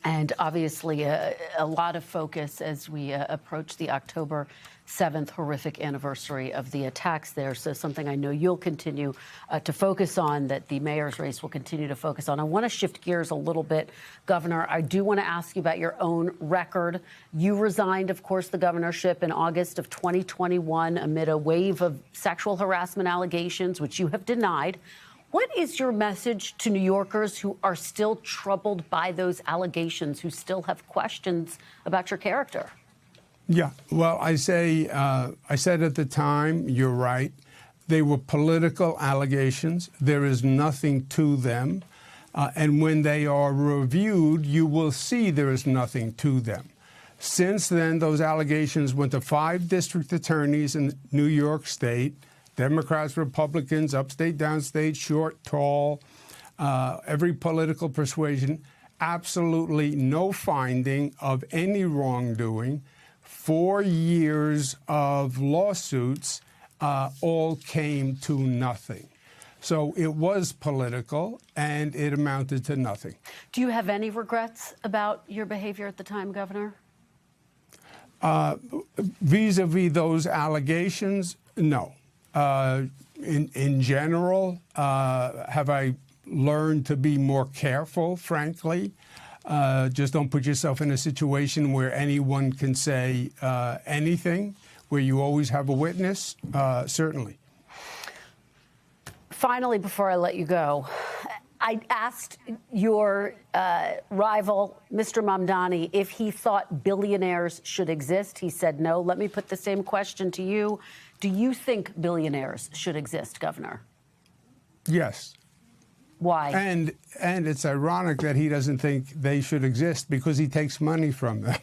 Speaker 1: And obviously a lot of focus as we approach the October 7th horrific anniversary of the attacks there. So something I know you'll continue to focus on, that the mayor's race will continue to focus on. I want to shift gears a little bit, Governor. I do want to ask you about your own record. You resigned, of course, the governorship in August of 2021 amid a wave of sexual harassment allegations, which you have denied. What is your message to New Yorkers who are still troubled by those allegations, who still have questions about your character?
Speaker 11: Yeah, well, I said at the time, you're right. They were political allegations. There is nothing to them. And when they are reviewed, you will see there is nothing to them. Since then, those allegations went to 5 district attorneys in New York State, Democrats, Republicans, upstate, downstate, short, tall, every political persuasion, absolutely no finding of any wrongdoing. 4 years of lawsuits all came to nothing. So it was political, and it amounted to nothing.
Speaker 1: Do you have any regrets about your behavior at the time, Governor?
Speaker 11: Vis-a-vis those allegations, No. In general, have I learned to be more careful, frankly? Just don't put yourself in a situation where anyone can say anything, where you always have a witness, certainly.
Speaker 1: Finally, before I let you go, I asked your rival, Mr. Mamdani, if he thought billionaires should exist. He said no. Let me put the same question to you. Do you think billionaires should exist, Governor?
Speaker 11: Yes.
Speaker 1: Why?
Speaker 11: And it's ironic that he doesn't think they should exist because he takes money from them.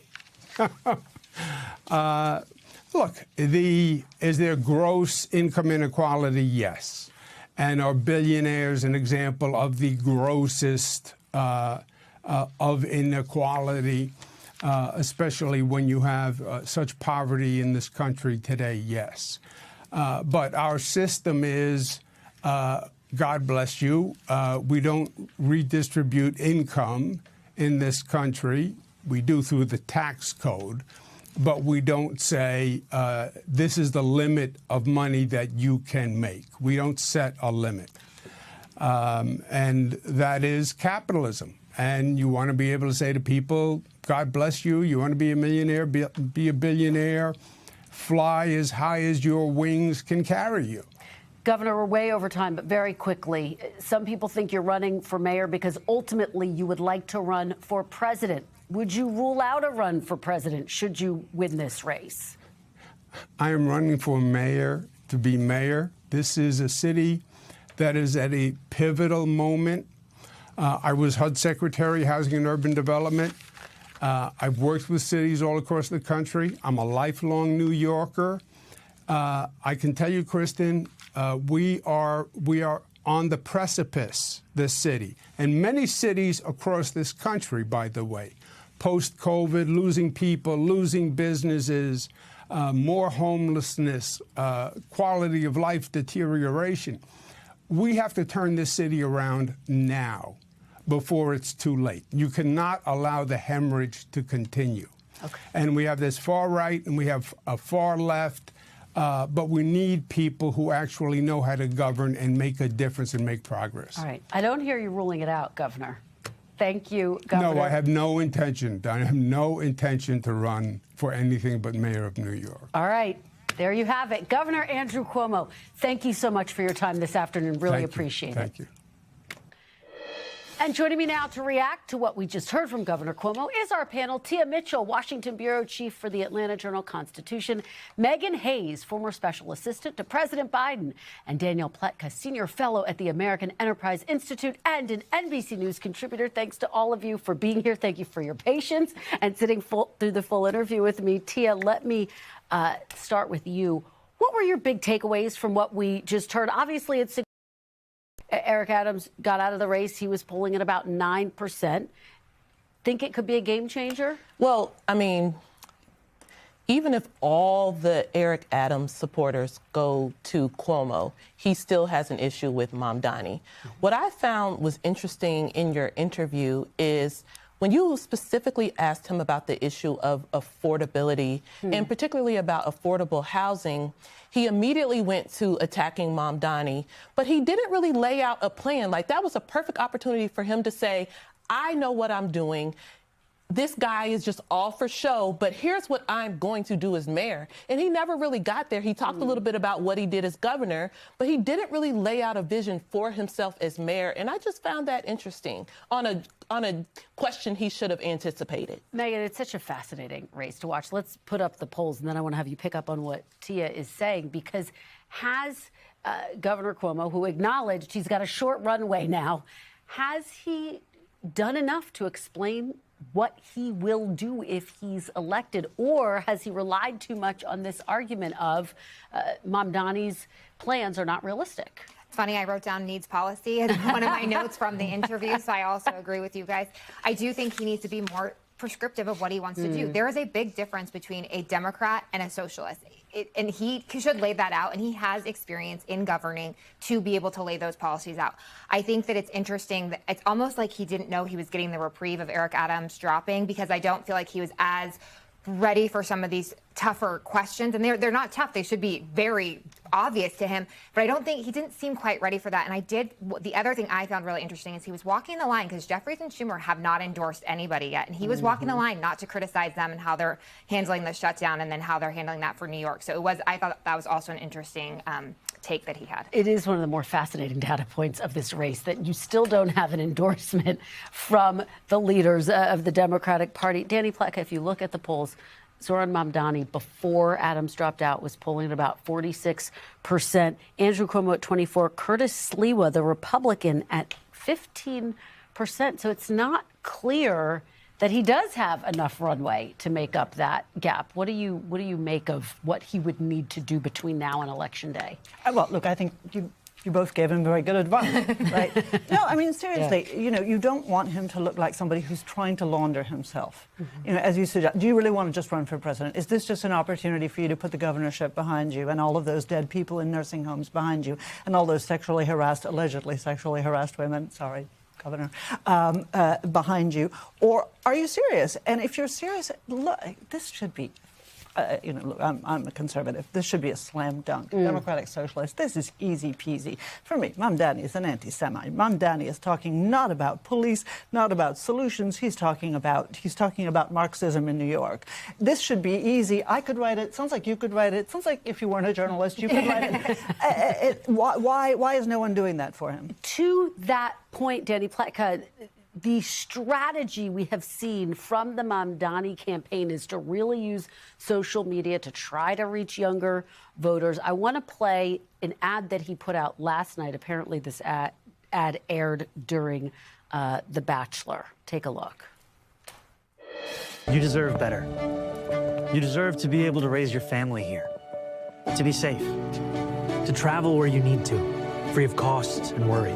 Speaker 11: Look, is there gross income inequality? Yes. And are billionaires an example of the grossest of inequality, especially when you have such poverty in this country today? Yes. But our system is, God bless you, we don't redistribute income in this country. We do through the tax code. But we don't say this is the limit of money that you can make. We don't set a limit. And that is capitalism. And you want to be able to say to people, God bless you. You want to be a millionaire, be a billionaire. Fly as high as your wings can carry you.
Speaker 1: Governor, we're way over time, but very quickly, some people think you're running for mayor because ultimately you would like to run for president. Would you rule out a run for president should you win this race?
Speaker 11: I am running for mayor to be mayor. This is a city that is at a pivotal moment. I was HUD Secretary, Housing and Urban Development. I've worked with cities all across the country. I'm a lifelong New Yorker. I can tell you, Kristen, we are on the precipice, this city, and many cities across this country, by the way. Post-COVID, losing people, losing businesses, more homelessness, quality of life deterioration. We have to turn this city around now before it's too late. You cannot allow the hemorrhage to continue. Okay. And we have this far right and we have a far left, but we need people who actually know how to govern and make a difference and make progress.
Speaker 1: All right. I don't hear you ruling it out, Governor. Thank you, Governor.
Speaker 11: No, I have no intention. I have no intention to run for anything but mayor of New York.
Speaker 1: All right. There you have it. Governor Andrew Cuomo, thank you so much for your time this afternoon. Really appreciate it.
Speaker 11: Thank you.
Speaker 1: And joining me now to react to what we just heard from Governor Cuomo is our panel, Tia Mitchell, Washington Bureau Chief for the Atlanta Journal-Constitution, Megan Hayes, former Special Assistant to President Biden, and Daniel Pletka, Senior Fellow at the American Enterprise Institute and an NBC News contributor. Thanks to all of you for being here. Thank you for your patience and sitting through the full interview with me. Tia, let me start with you. What were your big takeaways from what we just heard? Obviously, it's Eric Adams got out of the race. He was polling at about 9%. Think it could be a game changer?
Speaker 12: Well, I mean, even if all the Eric Adams supporters go to Cuomo, he still has an issue with Mamdani. What I found was interesting in your interview is when you specifically asked him about the issue of affordability, and particularly about affordable housing, he immediately went to attacking Mamdani, but he didn't really lay out a plan. Like, that was a perfect opportunity for him to say, I know what I'm doing. This guy is just all for show, but here's what I'm going to do as mayor. And he never really got there. He talked a little bit about what he did as governor, but he didn't really lay out a vision for himself as mayor. And I just found that interesting on a question he should have anticipated.
Speaker 1: Megan, it's such a fascinating race to watch. Let's put up the polls, and then I want to have you pick up on what Tia is saying, because has Governor Cuomo, who acknowledged he's got a short runway now, has he done enough to explain what he will do if he's elected, or has he relied too much on this argument of Mamdani's plans are not realistic?
Speaker 13: It's funny, I wrote down needs policy as one of my notes from the interview, so I also agree with you guys. I do think he needs to be more prescriptive of what he wants to do. There is a big difference between a Democrat and a socialist. And he should lay that out, and he has experience in governing to be able to lay those policies out. I think that it's interesting that it's almost like he didn't know he was getting the reprieve of Eric Adams dropping, because I don't feel like he was as ready for some of these tougher questions. And they're not tough. They should be very obvious to him, but I don't think he didn't seem quite ready for that. And the other thing I found really interesting is he was walking the line, because Jeffries and Schumer have not endorsed anybody yet, and he was walking the line not to criticize them and how they're handling the shutdown and then how they're handling that for New York. So I thought that was also an interesting take that he had.
Speaker 1: It is one of the more fascinating data points of this race that you still don't have an endorsement from the leaders of the Democratic Party. Danny Pleka, if you look at the polls, Zohran Mamdani, before Adams dropped out, was polling at about 46%. Andrew Cuomo at 24%. Curtis Sliwa, the Republican, at 15%. So it's not clear that he does have enough runway to make up that gap. What do you make of what he would need to do between now and Election Day?
Speaker 14: Well, look, I think you both gave him very good advice, right? No, I mean, seriously, you don't want him to look like somebody who's trying to launder himself. As you suggest, do you really want to just run for president? Is this just an opportunity for you to put the governorship behind you and all of those dead people in nursing homes behind you and all those allegedly sexually harassed women, sorry, Governor, behind you? Or are you serious? And if you're serious, look, this should be look, I'm a conservative. This should be a slam dunk. Democratic Socialist, this is easy peasy. For me, Mamdani is an anti-Semite. Mamdani is talking not about police, not about solutions. He's talking about Marxism in New York. This should be easy. I could write it. Sounds like you could write it. Sounds like if you weren't a journalist, you could write it. Why is no one doing that for him?
Speaker 1: To that point, Danny Pleka, the strategy we have seen from the Mamdani campaign is to really use social media to try to reach younger voters. I want to play an ad that he put out last night. Apparently, this ad aired during The Bachelor. Take a look.
Speaker 15: You deserve better. You deserve to be able to raise your family here, to be safe, to travel where you need to, free of costs and worry.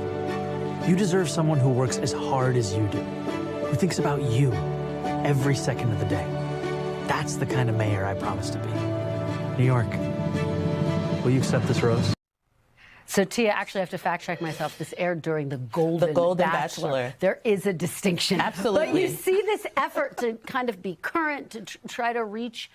Speaker 15: You deserve someone who works as hard as you do, who thinks about you every second of the day. That's the kind of mayor I promise to be. New York, will you accept this rose?
Speaker 1: So, Tia, actually, I have to fact-check myself. This aired during the Golden Bachelor. There is a distinction.
Speaker 12: Absolutely.
Speaker 1: But you see this effort to kind of be current, to try to reach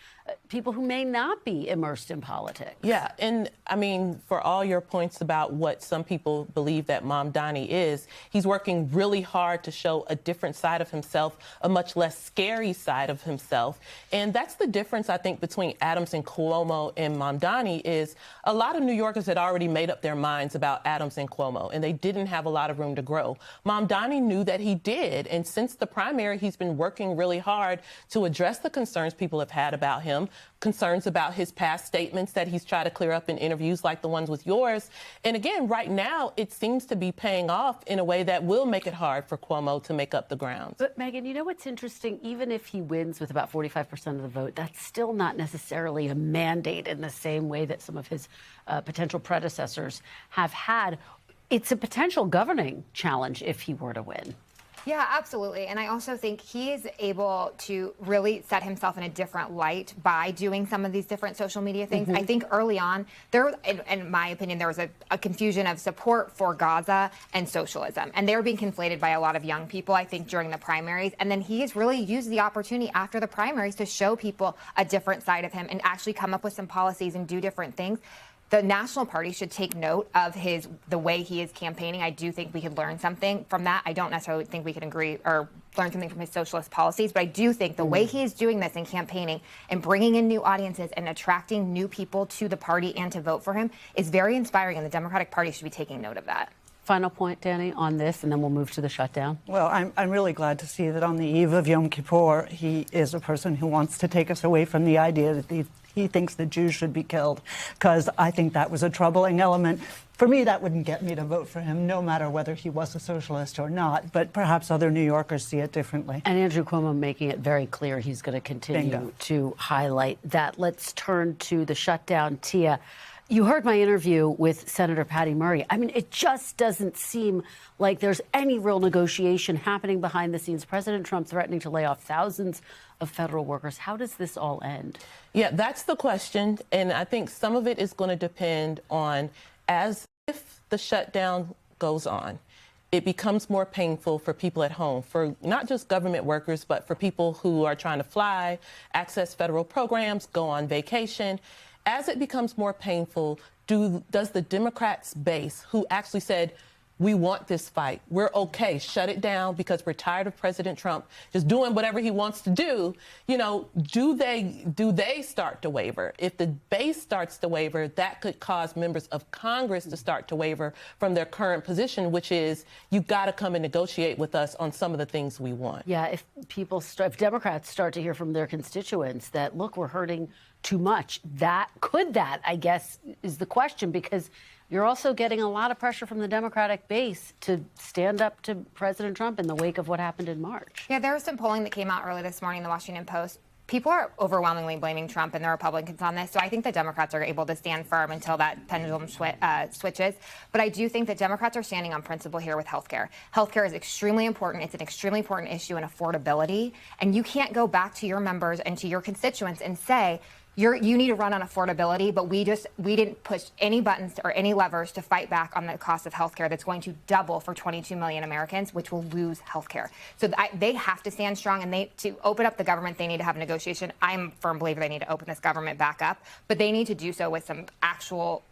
Speaker 1: people who may not be immersed in politics.
Speaker 12: Yeah, and I mean, for all your points about what some people believe that Mamdani is, he's working really hard to show a different side of himself, a much less scary side of himself. And that's the difference, I think, between Adams and Cuomo and Mamdani is a lot of New Yorkers had already made up their minds about Adams and Cuomo, and they didn't have a lot of room to grow. Mamdani knew that he did, and since the primary, he's been working really hard to address the concerns people have had about him, concerns about his past statements that he's tried to clear up in interviews like the ones with yours. And again, right now, it seems to be paying off in a way that will make it hard for Cuomo to make up the ground.
Speaker 1: But, Megan, you know what's interesting? Even if he wins with about 45% of the vote, that's still not necessarily a mandate in the same way that some of his potential predecessors have had. It's a potential governing challenge if he were to win.
Speaker 13: Yeah, absolutely. And I also think he is able to really set himself in a different light by doing some of these different social media things. I think early on, in my opinion, there was a confusion of support for Gaza and socialism. And they were being conflated by a lot of young people, I think, during the primaries. And then he has really used the opportunity after the primaries to show people a different side of him and actually come up with some policies and do different things. The National Party should take note of the way he is campaigning. I do think we could learn something from that. I don't necessarily think we could agree or learn something from his socialist policies, but I do think the way he is doing this in campaigning and bringing in new audiences and attracting new people to the party and to vote for him is very inspiring, and the Democratic Party should be taking note of that.
Speaker 1: Final point, Danny, on this, and then we'll move to the shutdown.
Speaker 14: Well, I'm really glad to see that on the eve of Yom Kippur, he is a person who wants to take us away from the idea that he thinks that Jews should be killed, because I think that was a troubling element. For me, that wouldn't get me to vote for him, no matter whether he was a socialist or not. But perhaps other New Yorkers see it differently.
Speaker 1: And Andrew Cuomo making it very clear he's going to continue to highlight that. Let's turn to the shutdown. Tia, you heard my interview with Senator Patty Murray. I mean, it just doesn't seem like there's any real negotiation happening behind the scenes. President Trump threatening to lay off thousands of federal workers. How does this all end?
Speaker 12: Yeah, that's the question. And I think some of it is going to depend on as if the shutdown goes on, it becomes more painful for people at home, for not just government workers, but for people who are trying to fly, access federal programs, go on vacation. As it becomes more painful, does the Democrats' base, who actually said, we want this fight, we're okay, shut it down because we're tired of President Trump just doing whatever he wants to do, do they start to waver? If the base starts to waver, that could cause members of Congress to start to waver from their current position, which is, you've got to come and negotiate with us on some of the things we want.
Speaker 1: Yeah, if Democrats start to hear from their constituents that, look, we're hurting too much, that I guess, is the question, because you're also getting a lot of pressure from the Democratic base to stand up to President Trump in the wake of what happened in March.
Speaker 13: Yeah, there was some polling that came out early this morning in the Washington Post. People are overwhelmingly blaming Trump and the Republicans on this, so I think the Democrats are able to stand firm until that pendulum switches. But I do think that Democrats are standing on principle here with health care. Health care is extremely important. It's an extremely important issue in affordability, and you can't go back to your members and to your constituents and say, you need to run on affordability, but we didn't push any buttons or any levers to fight back on the cost of healthcare that's going to double for 22 million Americans, which will lose healthcare. So they have to stand strong, and to open up the government, they need to have a negotiation. I'm a firm believer they need to open this government back up, but they need to do so with some actual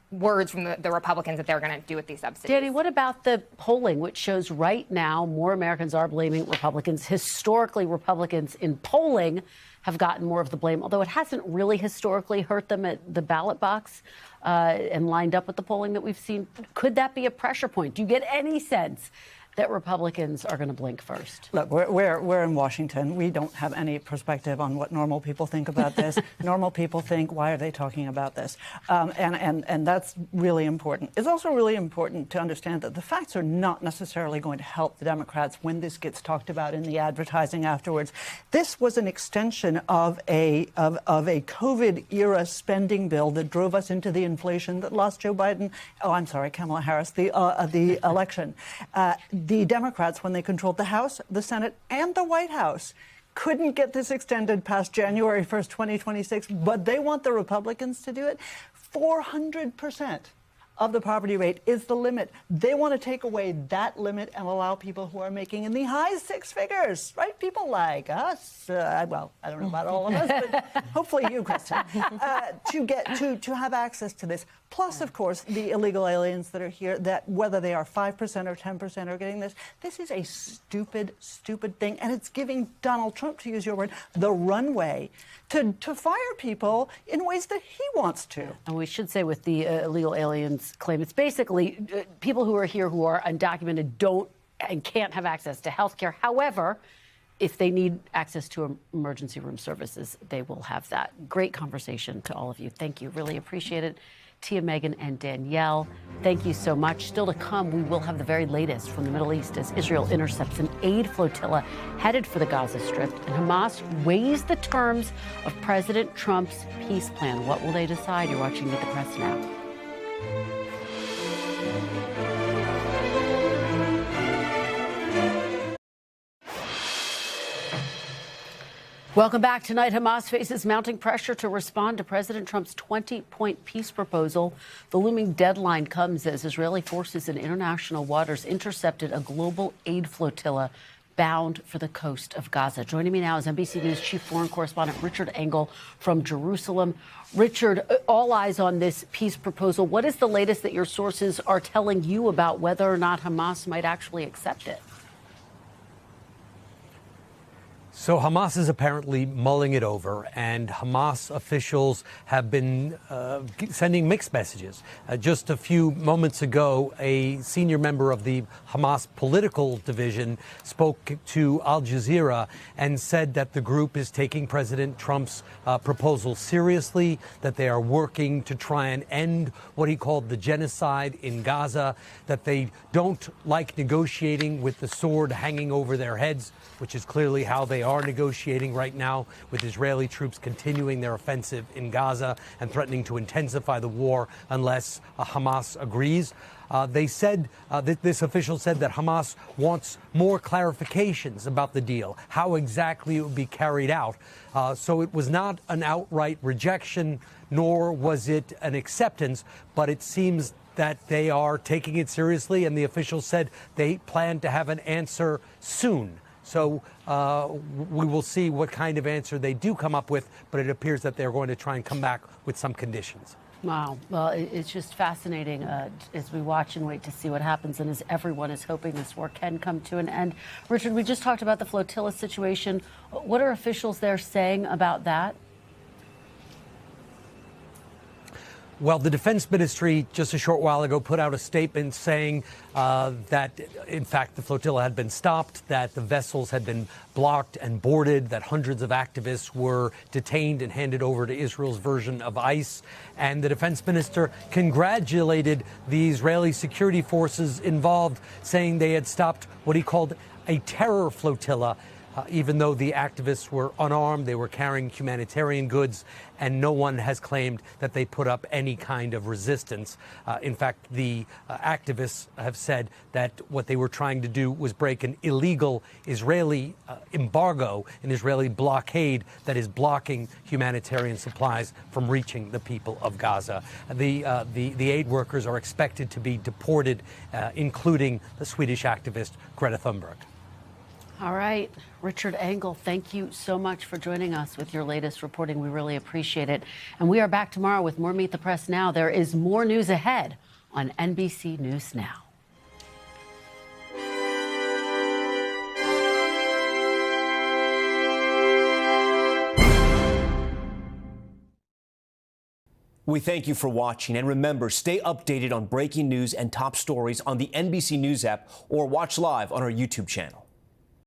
Speaker 13: words from the Republicans that they're going to do with these subsidies.
Speaker 1: Danny, what about the polling, which shows right now more Americans are blaming Republicans? Historically, Republicans in polling have gotten more of the blame, although it hasn't really historically hurt them at the ballot box and lined up with the polling that we've seen. Could that be a pressure point? Do you get any sense that Republicans are going to blink first?
Speaker 14: Look, we're in Washington. We don't have any perspective on what normal people think about this. Normal people think, why are they talking about this? And that's really important. It's also really important to understand that the facts are not necessarily going to help the Democrats when this gets talked about in the advertising afterwards. This was an extension of a COVID-era spending bill that drove us into the inflation that lost Kamala Harris, the election. The Democrats, when they controlled the House, the Senate, and the White House, couldn't get this extended past January 1st, 2026, but they want the Republicans to do it. 400% of the poverty rate is the limit. They want to take away that limit and allow people who are making in the high six figures, right? People like us, well, I don't know about all of us, but hopefully you, Kristen, to have access to this. Plus, of course, the illegal aliens that are here, that whether they are 5% or 10% are getting this. This is a stupid, stupid thing. And it's giving Donald Trump, to use your word, the runway to fire people in ways that he wants to.
Speaker 1: And we should say with the illegal aliens claim, it's basically people who are here who are undocumented don't and can't have access to health care. However, if they need access to emergency room services, they will have that. Great conversation to all of you. Thank you. Really appreciate it. Tia, Megan, and Danielle, thank you so much. Still to come, we will have the very latest from the Middle East as Israel intercepts an aid flotilla headed for the Gaza Strip, and Hamas weighs the terms of President Trump's peace plan. What will they decide? You're watching Meet the Press now. Welcome back. Tonight, Hamas faces mounting pressure to respond to President Trump's 20-point peace proposal. The looming deadline comes as Israeli forces in international waters intercepted a global aid flotilla bound for the coast of Gaza. Joining me now is NBC News chief foreign correspondent Richard Engel from Jerusalem. Richard, all eyes on this peace proposal. What is the latest that your sources are telling you about whether or not Hamas might actually accept it?
Speaker 16: So Hamas is apparently mulling it over, and Hamas officials have been sending mixed messages. Just a few moments ago, a senior member of the Hamas political division spoke to Al Jazeera and said that the group is taking President Trump's proposal seriously, that they are working to try and end what he called the genocide in Gaza, that they don't like negotiating with the sword hanging over their heads, which is clearly how they are negotiating right now, with Israeli troops continuing their offensive in Gaza and threatening to intensify the war unless Hamas agrees. They said this official said that Hamas wants more clarifications about the deal, how exactly it would be carried out. So it was not an outright rejection, nor was it an acceptance, but it seems that they are taking it seriously, and the official said they plan to have an answer soon. So we will see what kind of answer they do come up with, but it appears that they're going to try and come back with some conditions.
Speaker 1: Wow. Well, it's just fascinating as we watch and wait to see what happens, and as everyone is hoping this war can come to an end. Richard, we just talked about the flotilla situation. What are officials there saying about that?
Speaker 16: Well, the Defense Ministry just a short while ago put out a statement saying that, in fact, the flotilla had been stopped, that the vessels had been blocked and boarded, that hundreds of activists were detained and handed over to Israel's version of ICE. And the Defense Minister congratulated the Israeli security forces involved, saying they had stopped what he called a terror flotilla. Even though the activists were unarmed, they were carrying humanitarian goods, and no one has claimed that they put up any kind of resistance. In fact, the activists have said that what they were trying to do was break an illegal Israeli embargo, an Israeli blockade that is blocking humanitarian supplies from reaching the people of Gaza. The aid workers are expected to be deported, including the Swedish activist Greta Thunberg.
Speaker 1: All right. Richard Engel, thank you so much for joining us with your latest reporting. We really appreciate it. And we are back tomorrow with more Meet the Press Now. There is more news ahead on NBC News Now.
Speaker 17: We thank you for watching, and remember, stay updated on breaking news and top stories on the NBC News app or watch live on our YouTube channel.